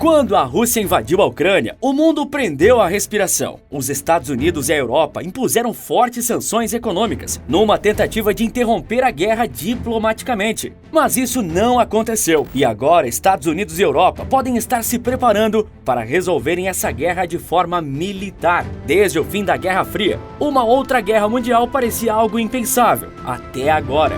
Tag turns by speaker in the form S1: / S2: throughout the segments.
S1: Quando a Rússia invadiu a Ucrânia, o mundo prendeu a respiração. Os Estados Unidos e a Europa impuseram fortes sanções econômicas, numa tentativa de interromper a guerra diplomaticamente. Mas isso não aconteceu, e agora Estados Unidos e Europa podem estar se preparando para resolverem essa guerra de forma militar. Desde o fim da Guerra Fria, uma outra guerra mundial parecia algo impensável, até agora.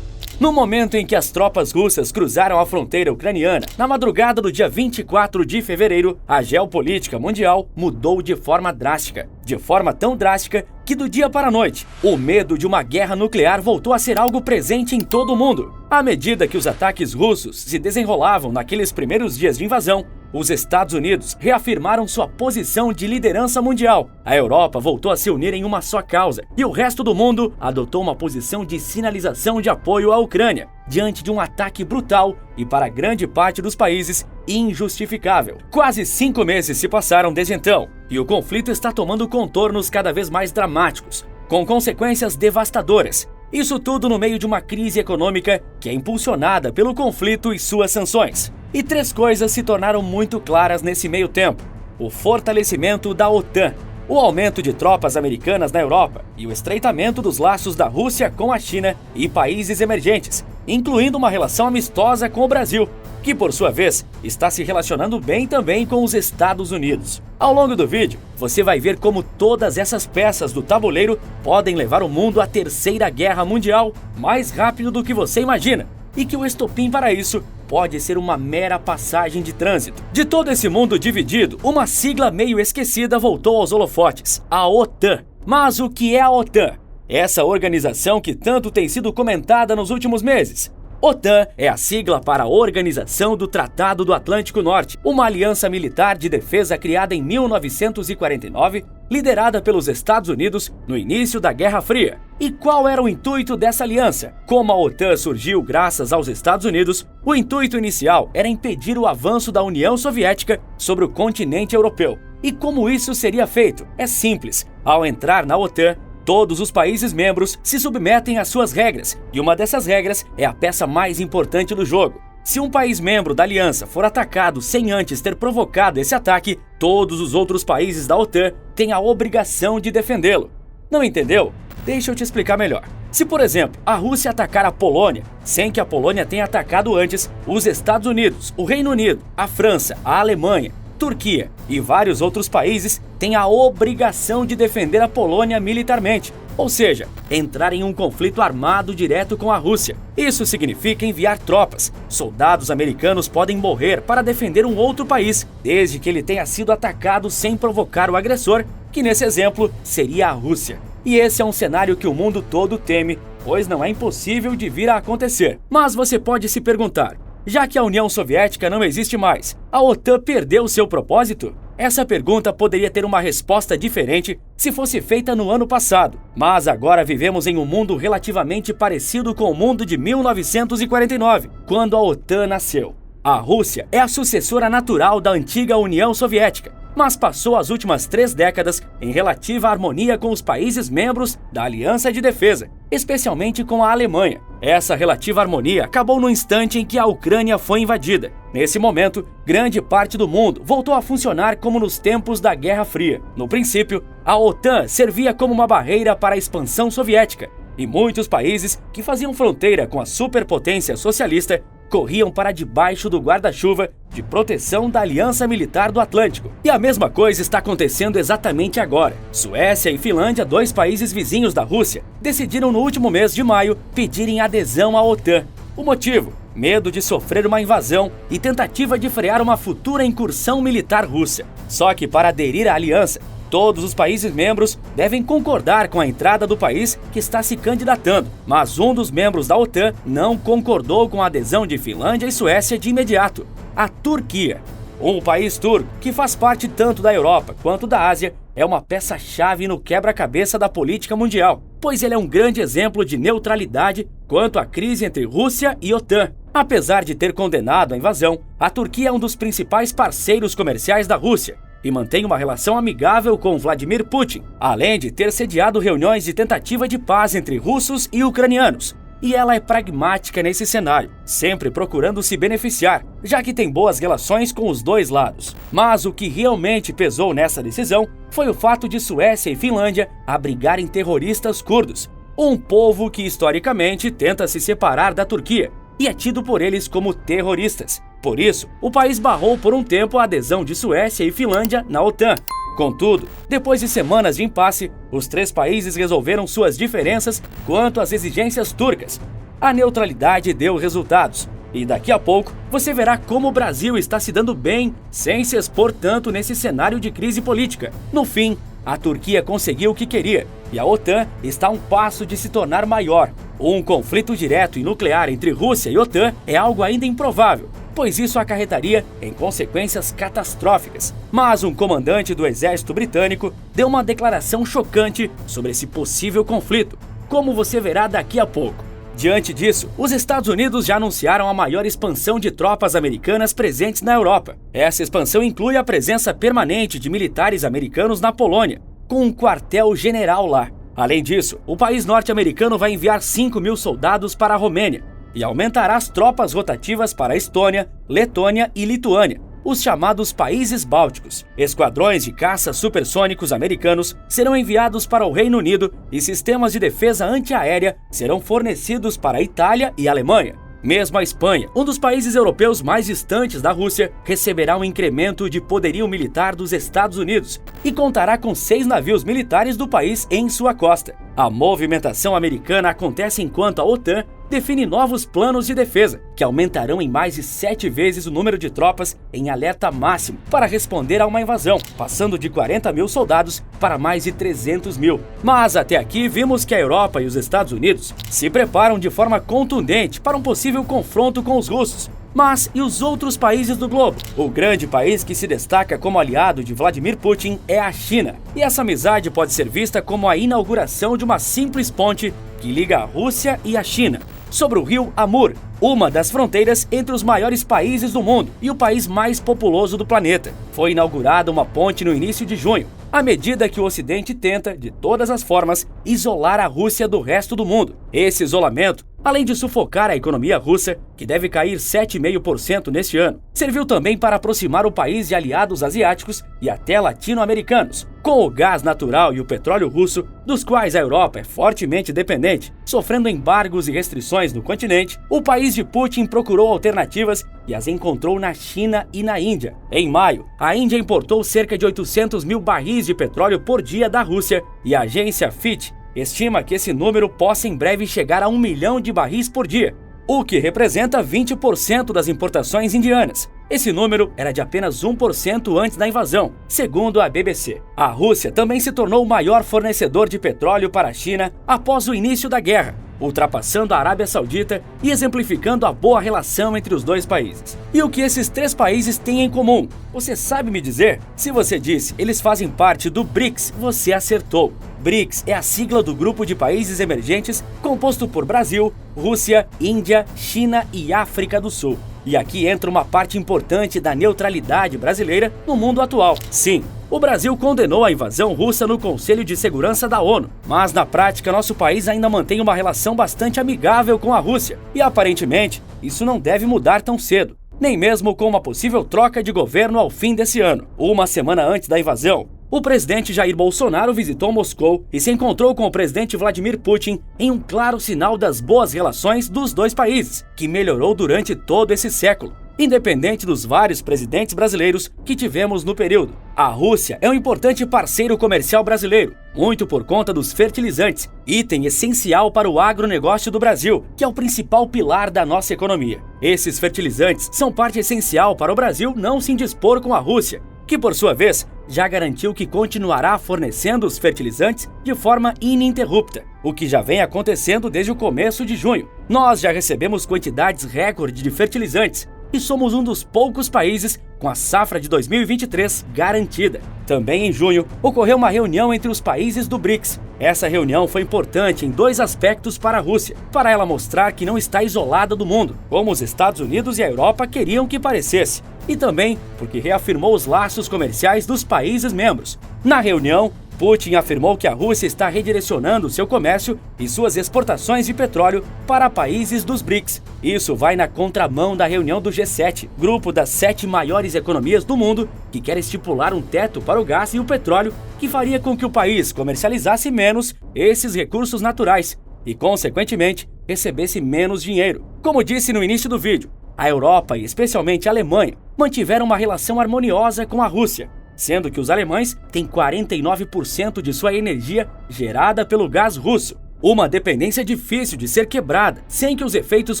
S1: No momento em que as tropas russas cruzaram a fronteira ucraniana, na madrugada do dia 24 de fevereiro, a geopolítica mundial mudou de forma drástica. De forma tão drástica que do dia para a noite, o medo de uma guerra nuclear voltou a ser algo presente em todo o mundo. À medida que os ataques russos se desenrolavam naqueles primeiros dias de invasão, os Estados Unidos reafirmaram sua posição de liderança mundial. A Europa voltou a se unir em uma só causa e o resto do mundo adotou uma posição de sinalização de apoio à Ucrânia, diante de um ataque brutal e, para grande parte dos países, injustificável. Quase 5 meses se passaram desde então e o conflito está tomando contornos cada vez mais dramáticos, com consequências devastadoras. Isso tudo no meio de uma crise econômica que é impulsionada pelo conflito e suas sanções. E 3 coisas se tornaram muito claras nesse meio tempo: o fortalecimento da OTAN, o aumento de tropas americanas na Europa e o estreitamento dos laços da Rússia com a China e países emergentes, incluindo uma relação amistosa com o Brasil, que por sua vez está se relacionando bem também com os Estados Unidos. Ao longo do vídeo, você vai ver como todas essas peças do tabuleiro podem levar o mundo à Terceira Guerra Mundial mais rápido do que você imagina, e que o estopim para isso pode ser uma mera passagem de trânsito. De todo esse mundo dividido, uma sigla meio esquecida voltou aos holofotes: a OTAN. Mas o que é a OTAN? Essa organização que tanto tem sido comentada nos últimos meses. OTAN é a sigla para a Organização do Tratado do Atlântico Norte, uma aliança militar de defesa criada em 1949, liderada pelos Estados Unidos no início da Guerra Fria. E qual era o intuito dessa aliança? Como a OTAN surgiu graças aos Estados Unidos, o intuito inicial era impedir o avanço da União Soviética sobre o continente europeu. E como isso seria feito? É simples. Ao entrar na OTAN, todos os países membros se submetem às suas regras, e uma dessas regras é a peça mais importante do jogo. Se um país membro da aliança for atacado sem antes ter provocado esse ataque, todos os outros países da OTAN têm a obrigação de defendê-lo. Não entendeu? Deixa eu te explicar melhor. Se, por exemplo, a Rússia atacar a Polônia, sem que a Polônia tenha atacado antes, os Estados Unidos, o Reino Unido, a França, a Alemanha, Turquia e vários outros países têm a obrigação de defender a Polônia militarmente, ou seja, entrar em um conflito armado direto com a Rússia. Isso significa enviar tropas. Soldados americanos podem morrer para defender um outro país, desde que ele tenha sido atacado sem provocar o agressor, que nesse exemplo seria a Rússia. E esse é um cenário que o mundo todo teme, pois não é impossível de vir a acontecer. Mas você pode se perguntar: já que a União Soviética não existe mais, a OTAN perdeu seu propósito? Essa pergunta poderia ter uma resposta diferente se fosse feita no ano passado, mas agora vivemos em um mundo relativamente parecido com o mundo de 1949, quando a OTAN nasceu. A Rússia é a sucessora natural da antiga União Soviética, mas passou as últimas 3 décadas em relativa harmonia com os países membros da Aliança de Defesa, especialmente com a Alemanha. Essa relativa harmonia acabou no instante em que a Ucrânia foi invadida. Nesse momento, grande parte do mundo voltou a funcionar como nos tempos da Guerra Fria. No princípio, a OTAN servia como uma barreira para a expansão soviética, e muitos países que faziam fronteira com a superpotência socialista corriam para debaixo do guarda-chuva de proteção da Aliança Militar do Atlântico. E a mesma coisa está acontecendo exatamente agora. Suécia e Finlândia, 2 países vizinhos da Rússia, decidiram no último mês de maio pedirem adesão à OTAN. O motivo? Medo de sofrer uma invasão e tentativa de frear uma futura incursão militar russa. Só que para aderir à aliança, todos os países membros devem concordar com a entrada do país que está se candidatando, mas um dos membros da OTAN não concordou com a adesão de Finlândia e Suécia de imediato: a Turquia. O país turco, que faz parte tanto da Europa quanto da Ásia, é uma peça-chave no quebra-cabeça da política mundial, pois ele é um grande exemplo de neutralidade quanto à crise entre Rússia e OTAN. Apesar de ter condenado a invasão, a Turquia é um dos principais parceiros comerciais da Rússia e mantém uma relação amigável com Vladimir Putin, além de ter sediado reuniões de tentativa de paz entre russos e ucranianos. e ela é pragmática nesse cenário, sempre procurando se beneficiar, já que tem boas relações com os dois lados. Mas o que realmente pesou nessa decisão foi o fato de Suécia e Finlândia abrigarem terroristas curdos, um povo que historicamente tenta se separar da Turquia e é tido por eles como terroristas. Por isso, o país barrou por um tempo a adesão de Suécia e Finlândia na OTAN. Contudo, depois de semanas de impasse, os três países resolveram suas diferenças quanto às exigências turcas. A neutralidade deu resultados, e daqui a pouco você verá como o Brasil está se dando bem sem se expor tanto nesse cenário de crise política. No fim, a Turquia conseguiu o que queria, e a OTAN está a um passo de se tornar maior. Um conflito direto e nuclear entre Rússia e OTAN é algo ainda improvável, pois isso acarretaria em consequências catastróficas. Mas um comandante do exército britânico deu uma declaração chocante sobre esse possível conflito, como você verá daqui a pouco. Diante disso, os Estados Unidos já anunciaram a maior expansão de tropas americanas presentes na Europa. Essa expansão inclui a presença permanente de militares americanos na Polônia, com um quartel-general lá. Além disso, o país norte-americano vai enviar 5.000 soldados para a Romênia e aumentará as tropas rotativas para a Estônia, Letônia e Lituânia, os chamados países bálticos. Esquadrões de caça supersônicos americanos serão enviados para o Reino Unido e sistemas de defesa antiaérea serão fornecidos para a Itália e a Alemanha. Mesmo a Espanha, um dos países europeus mais distantes da Rússia, receberá um incremento de poderio militar dos Estados Unidos e contará com 6 navios militares do país em sua costa. A movimentação americana acontece enquanto a OTAN define novos planos de defesa, que aumentarão em mais de 7 vezes o número de tropas em alerta máximo para responder a uma invasão, passando de 40.000 soldados para mais de 300.000. Mas até aqui vimos que a Europa e os Estados Unidos se preparam de forma contundente para um possível confronto com os russos. Mas e os outros países do globo? O grande país que se destaca como aliado de Vladimir Putin é a China. E essa amizade pode ser vista como a inauguração de uma simples ponte que liga a Rússia e a China sobre o rio Amur, uma das fronteiras entre os maiores países do mundo e o país mais populoso do planeta. Foi inaugurada uma ponte no início de junho, à medida que o Ocidente tenta, de todas as formas, isolar a Rússia do resto do mundo. Esse isolamento, além de sufocar a economia russa, que deve cair 7,5% neste ano, serviu também para aproximar o país de aliados asiáticos e até latino-americanos. Com o gás natural e o petróleo russo, dos quais a Europa é fortemente dependente, sofrendo embargos e restrições no continente, o país de Putin procurou alternativas e as encontrou na China e na Índia. Em maio, a Índia importou cerca de 800.000 barris de petróleo por dia da Rússia e a agência Fitch estima que esse número possa em breve chegar a 1 milhão de barris por dia, o que representa 20% das importações indianas. Esse número era de apenas 1% antes da invasão, segundo a BBC. A Rússia também se tornou o maior fornecedor de petróleo para a China após o início da guerra, ultrapassando a Arábia Saudita e exemplificando a boa relação entre os dois países. E o que esses três países têm em comum? Você sabe me dizer? Se você disse eles fazem parte do BRICS, você acertou. BRICS é a sigla do grupo de países emergentes composto por Brasil, Rússia, Índia, China e África do Sul. E aqui entra uma parte importante da neutralidade brasileira no mundo atual. Sim, o Brasil condenou a invasão russa no Conselho de Segurança da ONU, mas na prática nosso país ainda mantém uma relação bastante amigável com a Rússia. E aparentemente, isso não deve mudar tão cedo, nem mesmo com uma possível troca de governo ao fim desse ano. Uma semana antes da invasão, o presidente Jair Bolsonaro visitou Moscou e se encontrou com o presidente Vladimir Putin em um claro sinal das boas relações dos dois países, que melhorou durante todo esse século, independente dos vários presidentes brasileiros que tivemos no período. A Rússia é um importante parceiro comercial brasileiro, muito por conta dos fertilizantes, item essencial para o agronegócio do Brasil, que é o principal pilar da nossa economia. Esses fertilizantes são parte essencial para o Brasil não se indispor com a Rússia, que por sua vez já garantiu que continuará fornecendo os fertilizantes de forma ininterrupta, o que já vem acontecendo desde o começo de junho. Nós já recebemos quantidades recorde de fertilizantes e somos um dos poucos países com a safra de 2023 garantida. Também em junho, ocorreu uma reunião entre os países do BRICS. Essa reunião foi importante em dois aspectos para a Rússia, para ela mostrar que não está isolada do mundo, como os Estados Unidos e a Europa queriam que parecesse, e também porque reafirmou os laços comerciais dos países membros. Na reunião, Putin afirmou que a Rússia está redirecionando seu comércio e suas exportações de petróleo para países dos BRICS. Isso vai na contramão da reunião do G7, grupo das 7 maiores economias do mundo, que quer estipular um teto para o gás e o petróleo que faria com que o país comercializasse menos esses recursos naturais e, consequentemente, recebesse menos dinheiro. Como disse no início do vídeo, a Europa e especialmente a Alemanha mantiveram uma relação harmoniosa com a Rússia, sendo que os alemães têm 49% de sua energia gerada pelo gás russo. Uma dependência difícil de ser quebrada, sem que os efeitos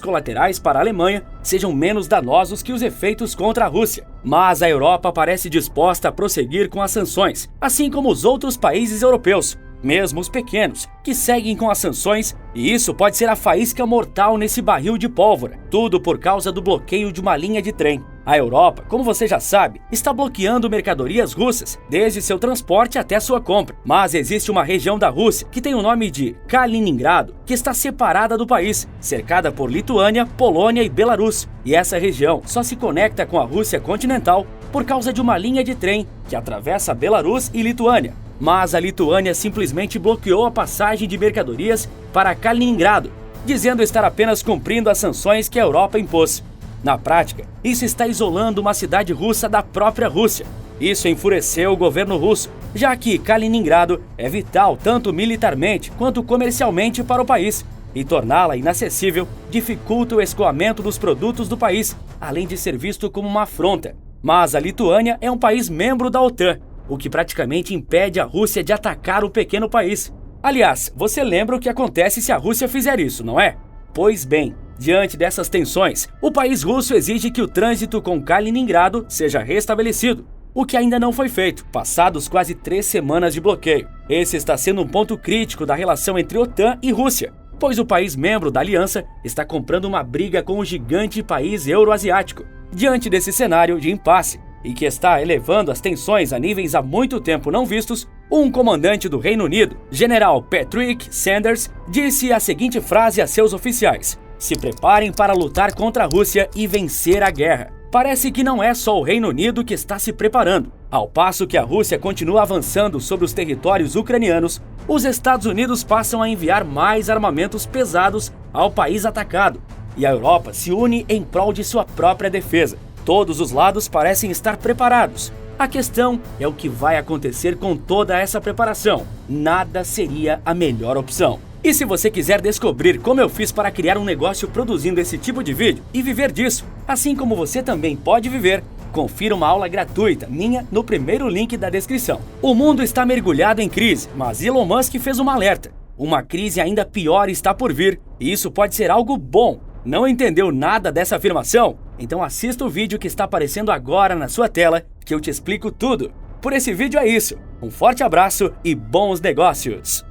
S1: colaterais para a Alemanha sejam menos danosos que os efeitos contra a Rússia. Mas a Europa parece disposta a prosseguir com as sanções, assim como os outros países europeus, mesmo os pequenos, que seguem com as sanções, e isso pode ser a faísca mortal nesse barril de pólvora, tudo por causa do bloqueio de uma linha de trem. A Europa, como você já sabe, está bloqueando mercadorias russas, desde seu transporte até sua compra. Mas existe uma região da Rússia que tem o nome de Kaliningrado, que está separada do país, cercada por Lituânia, Polônia e Belarus. E essa região só se conecta com a Rússia continental por causa de uma linha de trem que atravessa Belarus e Lituânia. Mas a Lituânia simplesmente bloqueou a passagem de mercadorias para Kaliningrado, dizendo estar apenas cumprindo as sanções que a Europa impôs. Na prática, isso está isolando uma cidade russa da própria Rússia. Isso enfureceu o governo russo, já que Kaliningrado é vital tanto militarmente quanto comercialmente para o país, e torná-la inacessível dificulta o escoamento dos produtos do país, além de ser visto como uma afronta. Mas a Lituânia é um país membro da OTAN, o que praticamente impede a Rússia de atacar o pequeno país. Aliás, você lembra o que acontece se a Rússia fizer isso, não é? Pois bem, diante dessas tensões, o país russo exige que o trânsito com Kaliningrado seja restabelecido, o que ainda não foi feito, passados quase 3 semanas de bloqueio. Esse está sendo um ponto crítico da relação entre OTAN e Rússia, pois o país membro da aliança está comprando uma briga com o gigante país euroasiático. Diante desse cenário de impasse, e que está elevando as tensões a níveis há muito tempo não vistos, um comandante do Reino Unido, General Patrick Sanders, disse a seguinte frase a seus oficiais: "Se preparem para lutar contra a Rússia e vencer a guerra." Parece que não é só o Reino Unido que está se preparando. Ao passo que a Rússia continua avançando sobre os territórios ucranianos, os Estados Unidos passam a enviar mais armamentos pesados ao país atacado, e a Europa se une em prol de sua própria defesa. Todos os lados parecem estar preparados. A questão é o que vai acontecer com toda essa preparação. Nada seria a melhor opção. E se você quiser descobrir como eu fiz para criar um negócio produzindo esse tipo de vídeo e viver disso, assim como você também pode viver, confira uma aula gratuita minha no primeiro link da descrição. O mundo está mergulhado em crise, mas Elon Musk fez um alerta. Uma crise ainda pior está por vir, e isso pode ser algo bom. Não entendeu nada dessa afirmação? Então assista o vídeo que está aparecendo agora na sua tela, que eu te explico tudo. Por esse vídeo é isso. Um forte abraço e bons negócios!